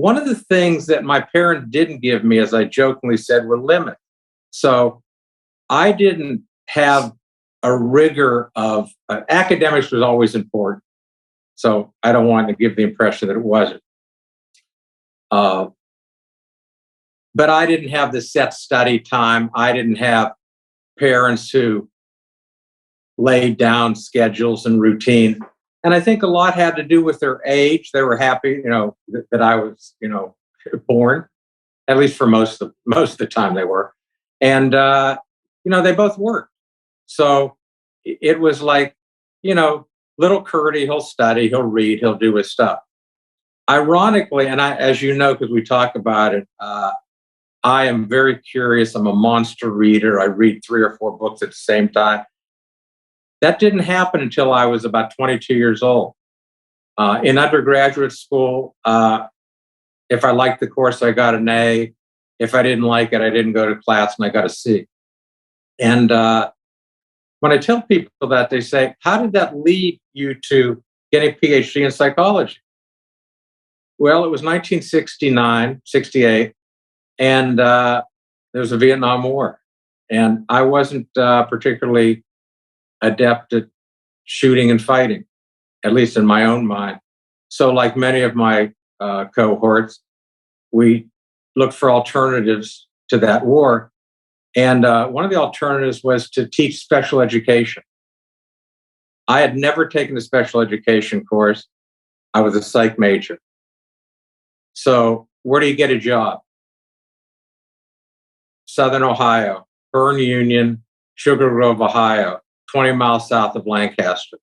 one of the things that my parents didn't give me, as I jokingly said, were limits. So I didn't have a rigor of academics was always important. So I don't want to give the impression that it wasn't. But I didn't have the set study time. I didn't have parents who laid down schedules and routine. And I think a lot had to do with their age. They were happy, that I was, born, at least for most of the time they were. And, they both worked. So it was like, little Curdy, he'll study, he'll read, he'll do his stuff. Ironically, and as you know, because we talk about it, I am very curious. I'm a monster reader. I read 3 or 4 books at the same time. That didn't happen until I was about 22 years old. In undergraduate school, if I liked the course, I got an A. If I didn't like it, I didn't go to class and I got a C. And when I tell people that, they say, how did that lead you to getting a PhD in psychology? Well, it was 1969, 68, and there was a Vietnam War. And I wasn't particularly adept at shooting and fighting, at least in my own mind. So like many of my cohorts, we looked for alternatives to that war. And one of the alternatives was to teach special education. I had never taken a special education course. I was a psych major. So where do you get a job? Southern Ohio, Bern Union, Sugar Grove, Ohio, 20 miles south of Lancaster.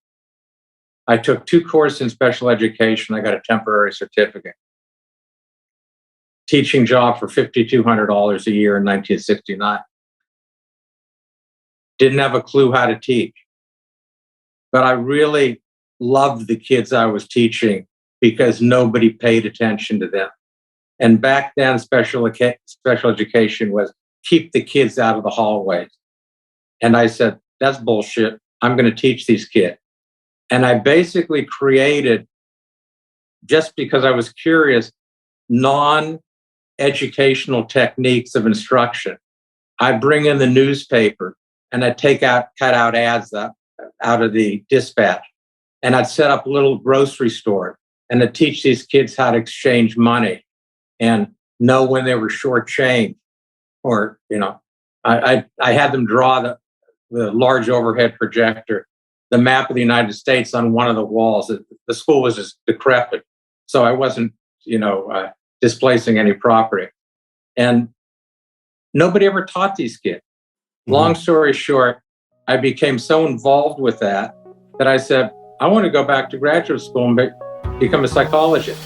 I took 2 courses in special education. I got a temporary certificate. Teaching job for $5,200 a year in 1969. Didn't have a clue how to teach. But I really loved the kids I was teaching because nobody paid attention to them. And back then, special education was keep the kids out of the hallways. And I said, that's bullshit. I'm going to teach these kids. And I basically created, just because I was curious, non-educational techniques of instruction. I bring in the newspaper and I'd cut out ads out of the dispatch. And I'd set up a little grocery store and I'd teach these kids how to exchange money and know when they were short change. Or, I had them draw the large overhead projector, the map of the United States on one of the walls. The school was just decrepit. So I wasn't, displacing any property. And nobody ever taught these kids. Mm-hmm. Long story short, I became so involved with that I said, I want to go back to graduate school and become a psychologist.